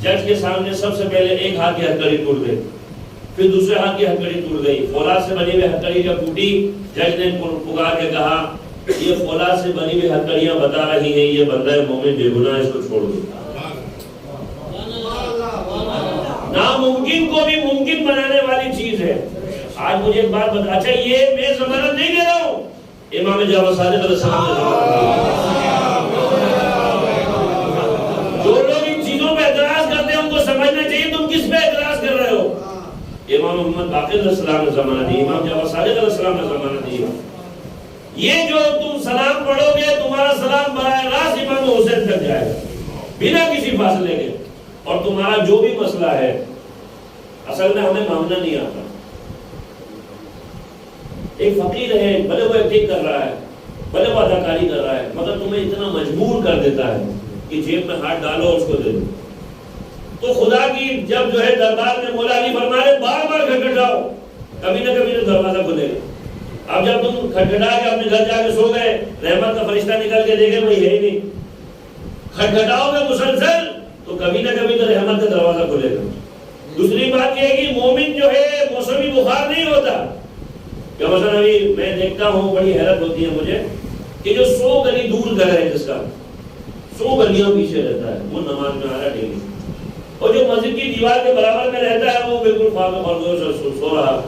جج کے سامنے سب سے پہلے ایک ہاتھ کی ہتھکڑی ٹوٹ گئی، پھر دوسرے ہاتھ کی ہتھکڑی ٹوٹ گئی. فولاد سے بنی ہوئی ہتھکڑی جب ٹوٹی جج نے پکار کے کہا یہ فولاد سے بنی ہوئی ہتھکڑیاں بتا رہی ہیں یہ بندہ مومن بے گناہ، اس کو چھوڑ دو. ناممکن کو بھی ممکن بنانے والی چیز ہے. آج مجھے ایک بات بتا، اچھا یہ میں ضمانت نہیں دے رہا ہوں، امام جعفر صادق علیہ السلام نے ضمانت دی. جو لوگ ان چیزوں پہ اعتراض کرتے ہیں ان کو سمجھنا چاہیے تم کس پہ اعتراض کر رہے ہو. امام محمد باقر علیہ السلام نے ضمانت دی، امام جعفر صادق علیہ السلام نے ضمانت دی. یہ جو تم سلام پڑھو گے تمہارا سلام براہ راست امام حسین تک جائے گا بنا کسی فاصلے کے. اور تمہارا جو بھی مسئلہ ہے اصل میں ہمیں مانگنا نہیں آتا. ایک فقیر ہے، بھلے وہ ایکٹنگ کر رہا ہے، بھلے وہ اداکاری کر رہا ہے، مگر تمہیں اتنا مجبور کر دیتا ہے کہ جیب میں ہاتھ ڈالو اور اس کو دے دو. تو خدا کی جب جو ہے دربار میں مولا علی فرما رہے بار بار کھٹکھٹاؤ، کبھی نہ کبھی تو دروازہ کھلے گا. اب جب تم کھٹکھٹا کے اپنے گھر جا کے سو گئے، رحمت کا فرشتہ نکل کے دیکھے وہی ہے ہی نہیں. کھٹکھٹاؤ گے مسلسل تو کبھی نہ کبھی تو رحمت کا دروازہ کھلے گا. دوسری بات یہ ہے کہ مومن جو ہے موسمی بخار نہیں ہوتا. کہ مثلا ابھی میں دیکھتا ہوں بڑی حیرت ہوتی ہے مجھے کہ جو 100 گلی دور گھر ہے جس کا 100 گلیاں پیچھے رہتا ہے، وہ نماز میں آ رہا ڈیلی، اور جو مسجد کی دیوار کے برابر میں رہتا ہے وہ بالکل خواب میں خاموش سو رہا.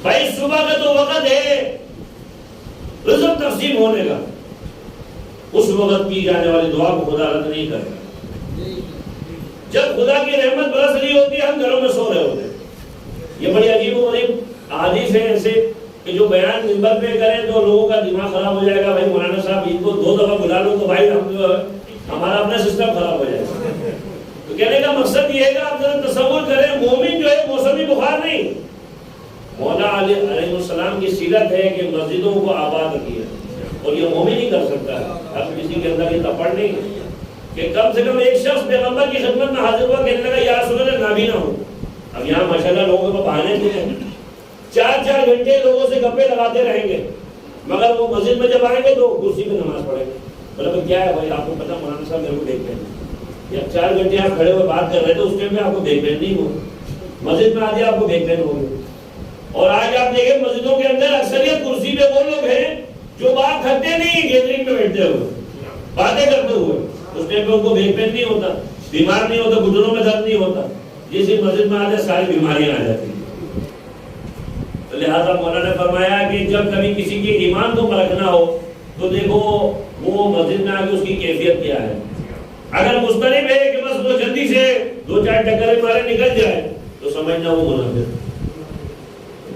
بھائی صبح کا تو وقت ہے رزق تقسیم ہونے کا، اس وقت کی جانے والی دعا کو خدا رد نہیں کرتا. جب خدا کی رحمت برس رہی ہوتی ہے ہم گھروں میں سو رہے ہوتے ہیں. یہ بڑی عجیب و غریب احادیث ہیں ایسے کہ جو بیان منبر پہ کریں تو لوگوں کا دماغ خراب ہو جائے گا. بھائی مولانا صاحب ان کو 2 دفعہ بلا لو تو بھائی ہمارا اپنا سسٹم خراب ہو جائے گا. تو کہنے کا مقصد یہ ہے کہ آپ ذرا تصور کریں مومن جو ہے موسمی بخار نہیں. مولا علیہ السلام کی سیرت ہے کہ مسجدوں کو آباد کیا اور یہ مومن ہی کر سکتا ہے. اب کسی کے اندر یہ تپڑ نہیں کہ کم سے کم ایک شخص پیغمبر کی خدمت میں حاضر ہوا کہنے لگا یا رسول اللہ نابینا ہوں. اب یہاں ماشاءاللہ لوگوں کو بہانے تھے 4 گھنٹے لوگوں سے گپے لگاتے رہیں گے مگر وہ مسجد میں جب آئیں گے تو کرسی پہ نماز پڑھیں گے. مطلب کیا ہے بھائی آپ کو پتا مولانا صاحب میرے کو دیکھ رہے ہیں یا 4 گھنٹے آپ کھڑے ہوئے بات کر رہے تھے اس ٹائم میں آپ کو دیکھ رہے نہیں ہو. مسجد میں آج آپ کو دیکھ رہے ہوں گے. اور آج آپ دیکھیں مسجدوں کے اندر اکثریت کرسی پہ وہ لوگ ہیں جو بات کرتے نہیں گیدرنگ میں بیٹھتے ہوئے باتیں کرتے ہوئے. اس ٹائم پہ ان کو بیک پین نہیں ہوتا, بیمار نہیں ہوتا, گھٹنوں میں درد نہیں ہوتا. جس مسجد میں آتے ساری بیماریاں آ جاتی ہیں. لہذا مولانا نے فرمایا کہ جب کبھی کسی کے ایمان کو پرکھنا ہو تو دیکھو وہ مسجد میں آ کے اس کی کیفیت کیا ہے. اگر مسترب ہے کہ بس وہ جلدی سے 2-4 ٹکریں مارے نکل جائے تو سمجھنا وہ منافق.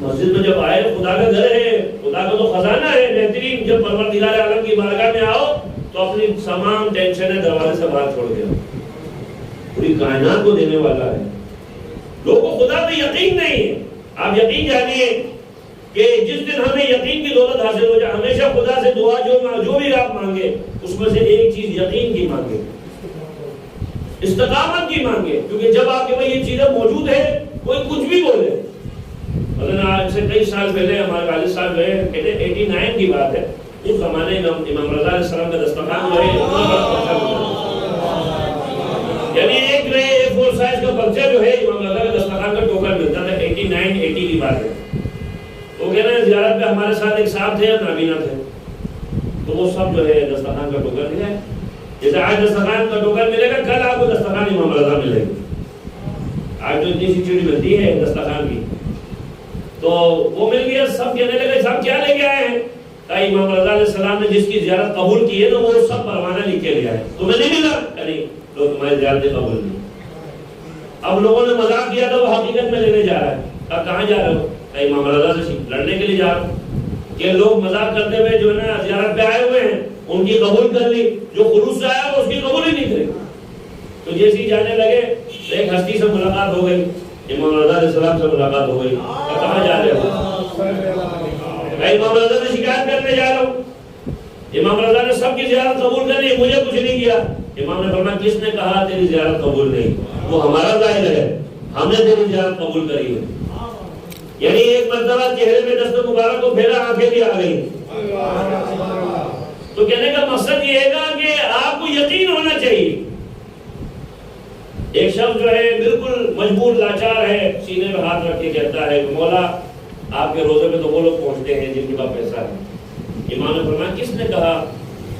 مسجد میں جب آئے خدا کا گھر ہے, خدا کا تو خزانہ ہے بہترین. جب پروردگار عالم کی بارگاہ میں آؤ تو اپنی تمام ٹینشنیں دروازے سے باہر چھوڑ دو. پوری کائنات کو دینے والا ہے. لوگوں کو خدا پہ یقین نہیں ہے. آپ یقین جانیے کہ جس دن ہمیں یقین کی دولت حاصل ہو جائے ہمیشہ خدا سے دعا جو بھی آپ مانگے اس میں سے ایک چیز یقین کی مانگے, استقامت کی مانگے. کیونکہ جب آپ کے پاس یہ چیزیں موجود ہے کوئی کچھ بھی بولے. مثلا آج سے کئی سال پہلے ہمارے والد صاحب جو ہے کہتے 89 کی بات ہے, اس زمانے میں امام رضا علیہ السلام کا دسترخوان جو ہے یعنی ایک جو ہے A4 سائز کا پرچہ جو ہے امام رضا کا دسترخوان کا ٹوکن ملتا تھا. 89-80 کی بات ہے. وہ کہہ رہے ہیں زیارت پہ ہمارے ساتھ ایک صاحب تھے یا نابینا تھے تو وہ سب جو ہے دسترخوان کا ٹوکن ملے. جیسے آج دسترخوان کا ٹوکن ملے گا کل آپ کو دسترخوان امام رضا ملے گی. آج جو اتنی سی چیز ملتی ہے دسترخوان کی تو وہ مل گیا. سب کہنے لگے صاحب کیا لے کے آئے ہیں؟ کہا امام رضا علیہ السلام نے جس کی زیارت قبول کی ہے تو وہ سب پروانہ لکھ کے لے آئے. تمہیں نہیں ملا؟ یعنی تو تمہاری زیارت قبول نہیں. اب لوگوں نے مذاق کیا تھا وہ حقیقت میں لینے جا رہا ہے. اب کہاں جا رہے ہو؟ کہ امام رضا سے لڑنے کے لیے جا رہا ہوں. کہ لوگ مذاق کرتے ہوئے جو ہے نا زیارت پہ آئے ہوئے ہیں ان کی قبول کر لی, جو خلوص سے آیا وہ اس کی قبول ہی نہیں کرے. تو جیسے ہی جانے لگے ایک ہستی سے ملاقات ہو گئی, امام رضا علیہ السلام سے ملاقات ہو گئی. کہاں جا رہے ہو؟ میں امام رضا سے شکایت کرنے جا رہا ہوں. امام رضا نے سب کی زیارت قبول کر لی, مجھے کچھ نہیں کیا. امام نے فرمایا کس نے کہا تیری زیارت قبول نہیں؟ وہ ہمارا ظاہر ہے, ہم نے تیری زیارت قبول کری ہے. یعنی ایک مرتبہ چہرے پہ دست مبارک کو پھیرا, آنکھیں بھی آ گئی. تو کہنے کا مقصد یہ ہے کہ آپ کو یقین ہونا چاہیے. ایک شخص جو ہے بالکل مجبور لاچار ہے, سینے پہ ہاتھ رکھ کے کہتا ہے کہ مولا آپ کے روزے پہ تو وہ لوگ پہنچتے ہیں جن کے پاس پیسہ ہے. امام نے فرمایا کس نے کہا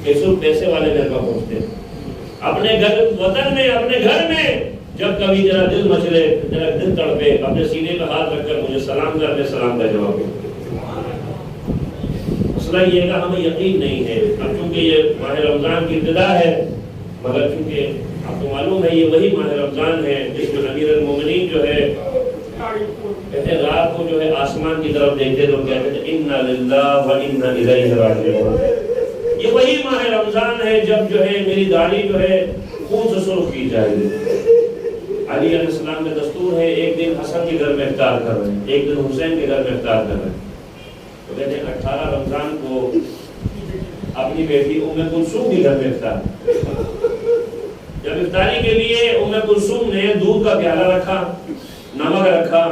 کہ صرف پیسے والے میرے پاس پہنچتے ہیں؟ اپنے گھر وطن میں, اپنے گھر میں جب کبھی ذرا دل مچلے, ذرا دل تڑپے, اپنے سینے پہ ہاتھ رکھ کر مجھے سلام کر, میں سلام کا جواب دوں. مسئلہ یہ ہے کہ ہمیں یقین نہیں ہے. اب چونکہ یہ ماہ رمضان کی ابتدا ہے مگر چونکہ آپ کو معلوم ہے یہ وہی ماہ رمضان ہے جس میں امیر المومنین جو ہے کہتے ہیں رات کو جو ہے آسمان کی طرف دیکھتے تو کہتے تھے انا للہ و انا الیہ راجعون. یہ وہی ماہ رمضان ہے جب جو ہے میری داڑھی جو ہے خون سے سرخ کی جائے گی. علی علیہ السلام کا دستور ہے ایک دن حسن کے گھر میں افطار کر رہے ہیں, ایک دن حسین کے گھر میں افطار کر رہے ہیں. تو کہتے ہیں 18 رمضان کو اپنی بیٹی ام کلثوم کے گھر میں افطار. جب افطاری کے لیے ام کلثوم نے دودھ کا پیالہ رکھا, نمک رکھا,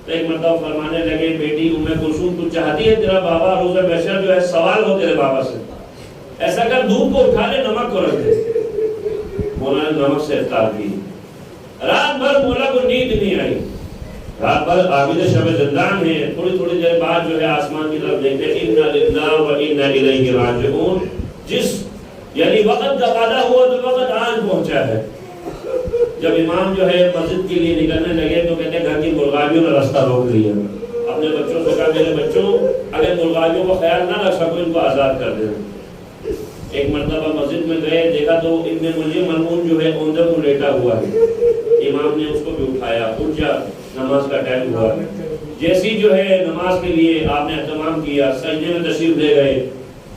تو ایک مرتبہ فرمانے لگے بیٹی ام کلثوم تو چاہتی ہے تیرا بابا روزہ محشر جو ہے سوال ہو تیرے بابا سے, ایسا کر دودھ کو اٹھا لے, نمک کو رکھ دے. مولا نے نمک سے افطار کی. رات بھر مولا کو نیند نہیں آئی, رات بھر عابد شب زندان ہے. تھوڑی تھوڑی دیر بعد جو ہے آسمان کی طرف دیکھتے انا للہ و انا الیہ راجعون. جس یعنی وقت کا وعدہ ہوا تو وقت آج پہنچا ہے. جب امام جو ہے مسجد کے لیے نکلنے لگے تو کہتے ہیں گھر کی مرغابیوں نے راستہ روک لیا. اپنے بچوں سے کہا میرے بچوں اگر مرغابیوں کو خیال نہ رکھ سکو ان کو آزاد کر دینا. ایک مرتبہ مسجد میں گئے، دیکھا تو ابن ملجم ملعون جو ہے اوندے کو لیٹا ہوا ہے، امام نے اس کو بھی اٹھایا، اٹھ جا نماز کا ٹائم ہوا۔ جیسی جو ہے نماز کے لیے آپ نے اہتمام کیا، سجدے میں تشریف لے گئے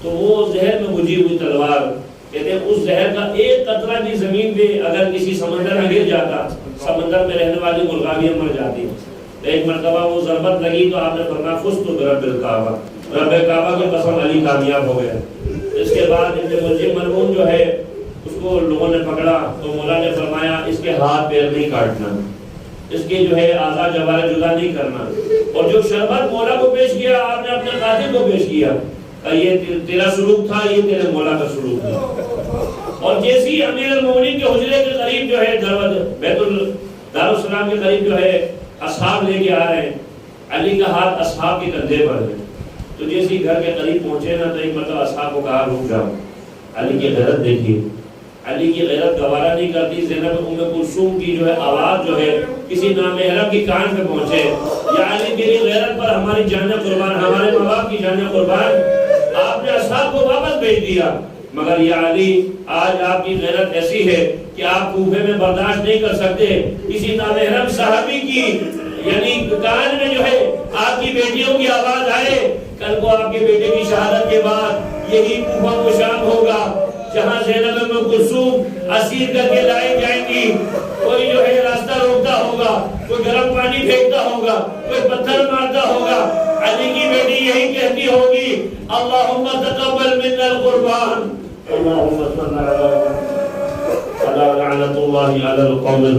تو وہ زہر میں بجھی ہوئی تلوار، کہتے ہیں اس زہر کا ایک قطرہ بھی زمین پہ اگر کسی سمندر میں گر جاتا، سمندر میں رہنے والی مرغاویاں مر جاتی۔ ایک مرتبہ وہ ضربت لگی تو آپ نے فرمایا فزت برب الکعبہ، رب کعبہ کی قسم علی کامیاب ہو گیا۔ اس کے بعد ابن ملجم ملعون جو ہے اس کو لوگوں نے پکڑا تو مولا نے فرمایا اس کے ہاتھ پیر نہیں کاٹنا، اس کے جو ہے اعضاء جوارح جدا نہیں کرنا، اور جو شربت مولا کو پیش کیا آپ نے اپنے قاتل کو پیش کیا کہ یہ تیرا سلوک تھا، یہ تیرے مولا کا سلوک تھا۔ اور جیسی امیر المومنین کے حجرے کے قریب جو ہے بیت دارالسلام کے قریب جو ہے اصحاب لے کے آ رہے ہیں، علی کا ہاتھ اصحاب کے کندھے پر ہے، تو جیسی گھر کے قریب پہنچے نا تو ایک مرتبہ اصحاب کو کہا رک جاؤ، علی کی غیرت دیکھیے، علی کی غیرت گوارا نہیں کرتی۔ زینب ام کلثوم کی جو ہے آواز جو ہے کسی نامحرم کی کان پہ پہنچے، یا علی میری غیرت پر ہماری جانیں قربان، ہمارے ماں باپ کی جانیں قربان، آپ نے اصحاب کو واپس بھیج دیا، مگر یا علی آج آپ کی غیرت ایسی ہے کہ آپ کوفے میں برداشت نہیں کر سکتے کسی نامحرم صحابی کی یعنی کان میں جو ہے آپ کی بیٹیوں کی آواز آئے۔ کل کو آپ کے بیٹے کی شہادت کے بعد یہی کوفہ و شام ہوگا جہاں زینب ام کلثوم اسیر کر کے لائے جائیں گی، کوئی جو ہے راستہ روکتا ہوگا، کوئی گرم پانی پھینکتا ہوگا، کوئی پتھر مارتا ہوگا، علی کی بیٹی یہی کہتی ہوگی اللہم تقبل منا القربان، اللہم صل علی لعنت اللہ علی القوم